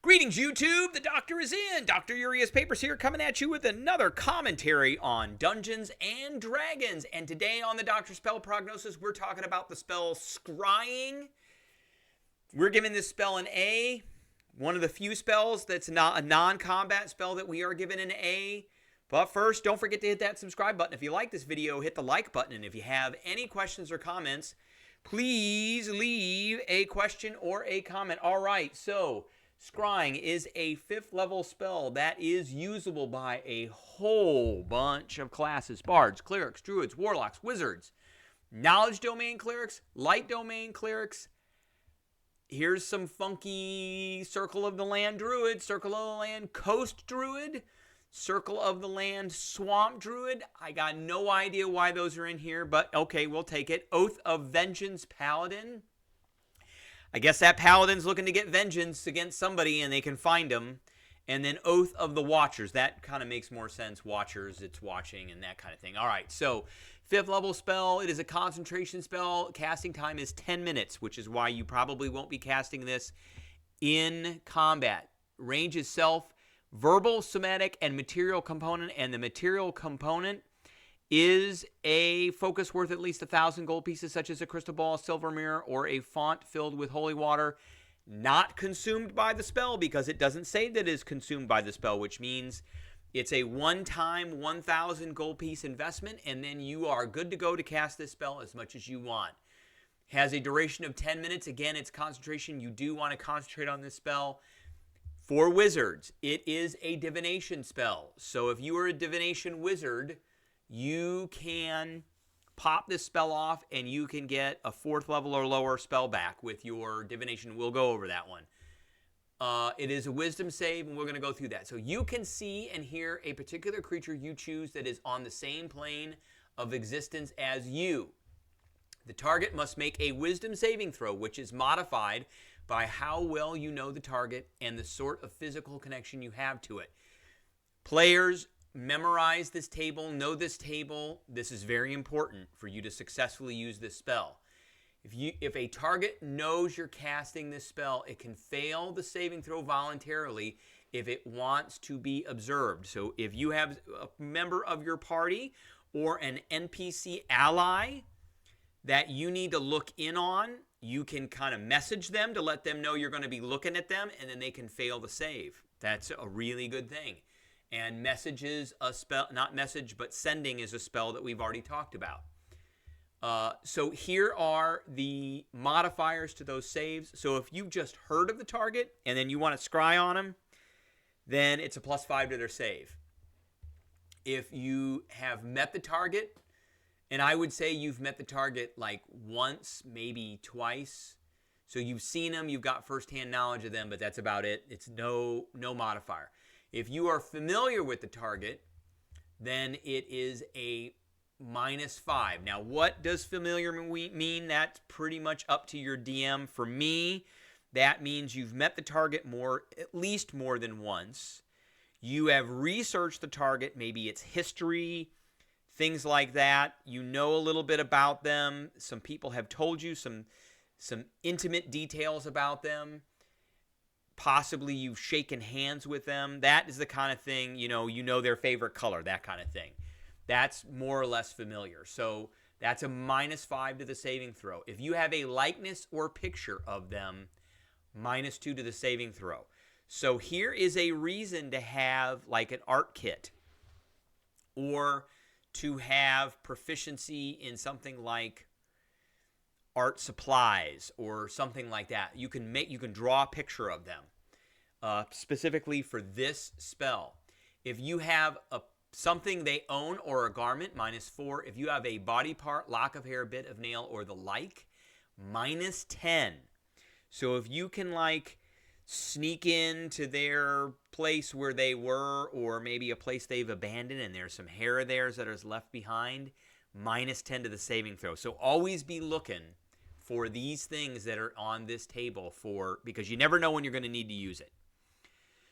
Greetings, YouTube. The doctor is in. Dr. Urias Papers here, coming at you with another commentary on Dungeons and Dragons. And today on the Doctor Spell Prognosis, we're talking about the spell Scrying. We're giving this spell an A. One of the few spells that's not a non-combat spell that we are given an A. But first, don't forget to hit that subscribe button. If you like this video, hit the like button. And if you have any questions or comments, please leave a question or a comment. All right, so Scrying is a 5th level spell that is usable by a whole bunch of classes. Bards, clerics, druids, warlocks, wizards, knowledge domain clerics, light domain clerics. Here's some funky Circle of the Land druid, Circle of the Land coast druid, Circle of the Land swamp druid. I got no idea why those are in here, but okay, we'll take it. Oath of Vengeance paladin. I guess that paladin's looking to get vengeance against somebody and they can find them. And then Oath of the Watchers. That kind of makes more sense. Watchers, it's watching and that kind of thing. All right, so 5th level spell. It is a concentration spell. Casting time is 10 minutes, which is why you probably won't be casting this in combat. Range is self, verbal, somatic, and material component. And the material component is a focus worth at least 1,000 gold pieces, such as a crystal ball, silver mirror, or a font filled with holy water. Not consumed by the spell, because it doesn't say that it is consumed by the spell, which means it's a one-time 1,000 gold piece investment, and then you are good to go to cast this spell as much as you want. Has a duration of 10 minutes. Again, it's concentration. You do want to concentrate on this spell. For wizards, it is a divination spell. So if you are a divination wizard, you can pop this spell off and you can get a 4th level or lower spell back with your divination. We'll go over that one. It is a wisdom save, and we're going to go through that. So you can see and hear a particular creature you choose that is on the same plane of existence as you. The target must make a wisdom saving throw, which is modified by how well you know the target and the sort of physical connection you have to it. Players memorize this table, know this table. This is very important for you to successfully use this spell. If a target knows you're casting this spell, it can fail the saving throw voluntarily if it wants to be observed. So if you have a member of your party or an NPC ally that you need to look in on, you can kind of message them to let them know you're going to be looking at them, and then they can fail the save. That's a really good thing. And message is a spell, not message, but sending is a spell that we've already talked about. So here are the modifiers to those saves. So if you've just heard of the target and then you want to scry on them, then it's a +5 to their save. If you have met the target, and I would say you've met the target like once, maybe twice. So you've seen them, you've got firsthand knowledge of them, but that's about it. It's no modifier. If you are familiar with the target, then it is a -5. Now, what does familiar mean? That's pretty much up to your DM. For me, that means you've met the target at least more than once. You have researched the target, maybe its history, things like that. You know a little bit about them. Some people have told you some intimate details about them. Possibly you've shaken hands with them. That is the kind of thing, you know their favorite color, that kind of thing. That's more or less familiar. So that's a -5 to the saving throw. If you have a likeness or picture of them, -2 to the saving throw. So here is a reason to have like an art kit, or to have proficiency in something like art supplies or something like that. You can draw a picture of them specifically for this spell. If you have something they own or a garment, -4. If you have a body part, lock of hair, bit of nail, or the like, -10. So if you can like sneak into their place where they were, or maybe a place they've abandoned and there's some hair of theirs that is left behind, -10 to the saving throw. So always be looking for these things that are on this table because you never know when you're going to need to use it.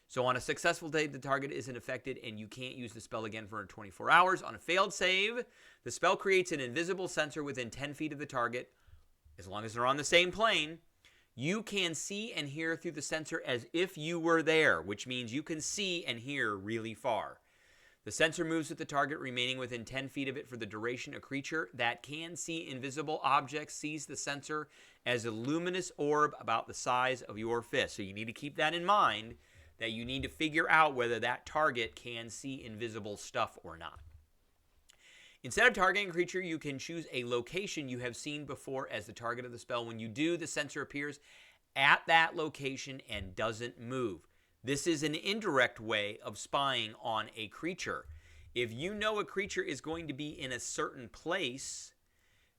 So on a successful day, the target isn't affected and you can't use the spell again for 24 hours. On a failed save, the spell creates an invisible sensor within 10 feet of the target. As long as they're on the same plane, You can see and hear through the sensor as if you were there, which means you can see and hear really far. The sensor moves with the target remaining within 10 feet of it for the duration. A creature that can see invisible objects sees the sensor as a luminous orb about the size of your fist. So you need to keep that in mind, that you need to figure out whether that target can see invisible stuff or not. Instead of targeting a creature, you can choose a location you have seen before as the target of the spell. When you do, the sensor appears at that location and doesn't move. This is an indirect way of spying on a creature. If you know a creature is going to be in a certain place,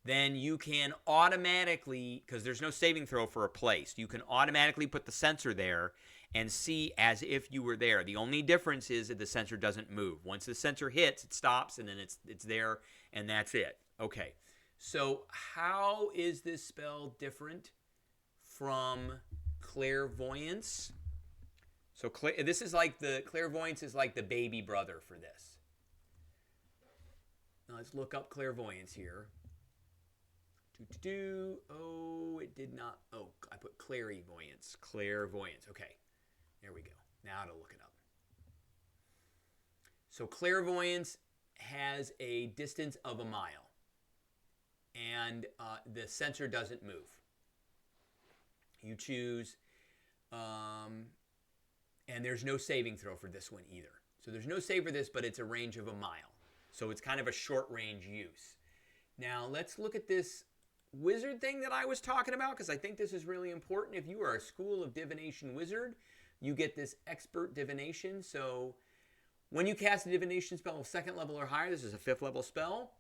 then you can automatically, because there's no saving throw for a place, you can automatically put the sensor there and see as if you were there. The only difference is that the sensor doesn't move. Once the sensor hits, it stops, and then it's there, and that's it. Okay, so how is this spell different from clairvoyance? So this is like the clairvoyance is like the baby brother for this. Now let's look up clairvoyance here. Oh, it did not. Oh, I put clairvoyance. Clairvoyance. Okay, there we go. Now to look it up. So clairvoyance has a distance of 1 mile, and the sensor doesn't move. You choose. And there's no saving throw for this one either. So there's no save for this, but it's a range of 1 mile. So it's kind of a short range use. Now let's look at this wizard thing that I was talking about, because I think this is really important. If you are a School of Divination wizard, you get this expert divination. So when you cast a divination spell of 2nd level or higher, this is a 5th level spell,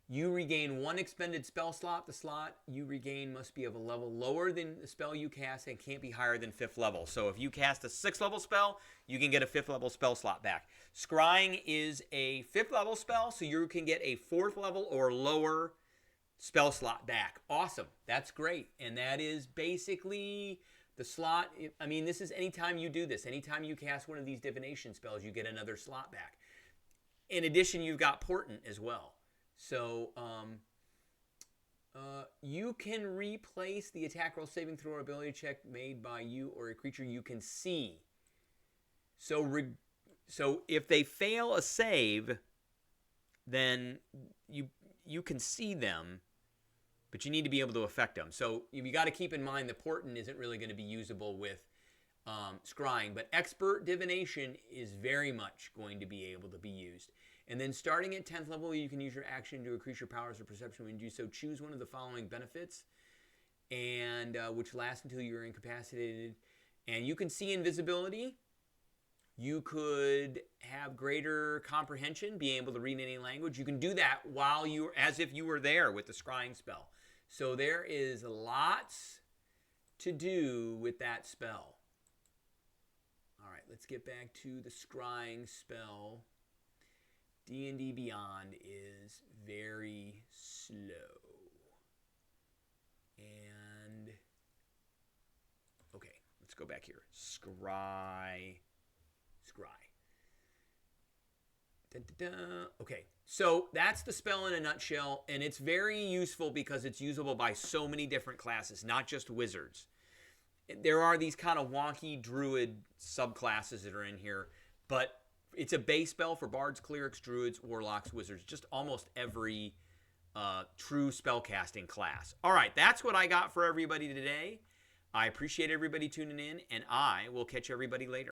you regain 1 expended spell slot. The slot you regain must be of a level lower than the spell you cast and can't be higher than 5th level. So if you cast a 6th level spell, you can get a 5th level spell slot back. Scrying is a 5th level spell, so you can get a 4th level or lower spell slot back. Awesome. That's great. And that is basically the slot. I mean, this is anytime you do this. Anytime you cast one of these divination spells, you get another slot back. In addition, you've got Portent as well. So you can replace the attack roll, saving throw, or ability check made by you or a creature you can see. So if they fail a save, then you can see them, but you need to be able to affect them. So you got to keep in mind the Portent isn't really going to be usable with scrying, but expert divination is very much going to be able to be used. And then starting at 10th level, you can use your action to a creature powers or perception. When you do so, choose one of the following benefits, and which lasts until you're incapacitated. And you can see invisibility. You could have greater comprehension, being able to read any language. You can do that while as if you were there with the scrying spell. So there is lots to do with that spell. All right, let's get back to the scrying spell. D&D Beyond is very slow. And, okay, let's go back here. Scry. Dun, dun, dun. Okay, so that's the spell in a nutshell, and it's very useful because it's usable by so many different classes, not just wizards. There are these kind of wonky druid subclasses that are in here, but it's a base spell for bards, clerics, druids, warlocks, wizards, just almost every true spellcasting class. All right, that's what I got for everybody today. I appreciate everybody tuning in, and I will catch everybody later.